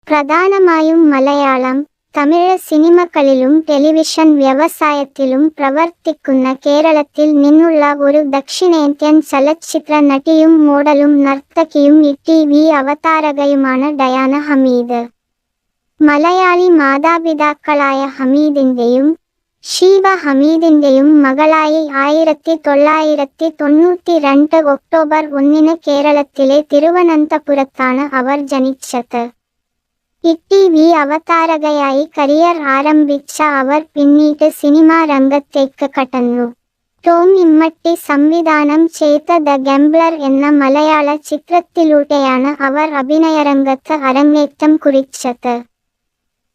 പ്രധാനമായും മലയാളം, തമിഴ് സിനിമകളിലും ടെലിവിഷൻ വ്യവസായത്തിലും പ്രവർത്തിക്കുന്ന കേരളത്തിൽ നിന്നുള്ള ഒരു ദക്ഷിണേന്ത്യൻ ചലച്ചിത്ര നടിയും മോഡലും നർത്തകിയും ടി.വി. അവതാരകയുമാണ് ഡയാന ഹമീദ്. മലയാളി മാതാപിതാക്കളായ ഹമീദിന്റെയും ഷീബ ഹമീദിന്റെയും മകളായി 1992 ഒക്ടോബർ 1 കേരളത്തിലെ തിരുവനന്തപുരത്താണ് അവർ ജനിച്ചത്. ടി.വി. അവതാരകയായി കരിയർ ആരംഭിച്ച അവർ പിന്നീട് സിനിമാ രംഗത്തേക്ക് കടന്നു. ടോം ഇമ്മട്ടി സംവിധാനം ചെയ്ത ദ ഗംബ്ലർ എന്ന മലയാള ചിത്രത്തിലൂടെയാണ് അവർ അഭിനയരംഗത്ത് അരങ്ങേറ്റം കുറിച്ചത്.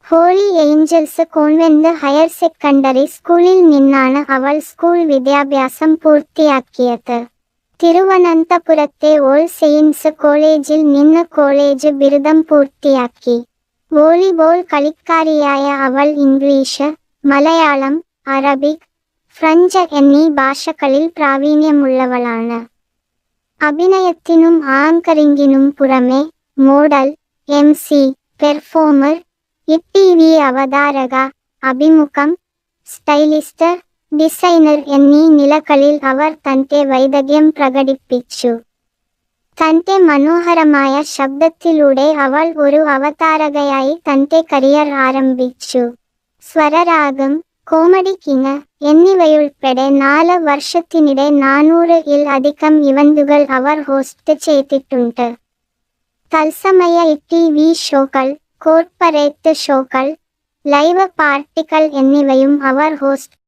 Holy Angels Convent Higher Secondary സ്കൂളിൽ നിന്നാണ് അവൾ സ്കൂൾ വിദ്യാഭ്യാസം പൂർത്തിയാക്കിയത്. തിരുവനന്തപുരത്തെ ഓൾ സെയിൻസ് കോളേജിൽ നിന്ന് കോളേജ് ബിരുദം പൂർത്തിയാക്കി. വോളിബോൾ കളിക്കാരിയായ അവൾ ഇംഗ്ലീഷ്, മലയാളം, അറബിക്, ഫ്രഞ്ച് എന്നീ ഭാഷകളിൽ പ്രാവീണ്യമുള്ളവളാണ്. അഭിനയത്തിനും ആങ്കറിംഗിനും പുറമെ മോഡൽ, എംസി, പെർഫോമർ, ടി.വി. അവതാരക, അഭിമുഖം, സ്റ്റൈലിസ്റ്റ്, ഡിസൈനർ എന്നീ നിലകളിൽ അവർ തന്റെ വൈദഗ്ധ്യം പ്രകടിപ്പിച്ചു. തന്റെ മനോഹരമായ ശബ്ദത്തിലൂടെ അവൾ ഒരു അവതാരകയായി തന്റെ കരിയർ ആരംഭിച്ചു. സ്വരരാഗം, കോമഡി കിങ് എന്നിവയുൾപ്പെടെ 4 വർഷത്തിനിടെ 400-ൽ അധികം ഇവന്റുകൾ അവർ ഹോസ്റ്റ് ചെയ്തിട്ടുണ്ട്. തത്സമയ ടി.വി. ഷോകൾ, കോർപ്പറേറ്റ് ഷോകൾ, ലൈവ് പാർട്ടികൾ എന്നിവയും അവർ ഹോസ്റ്റ്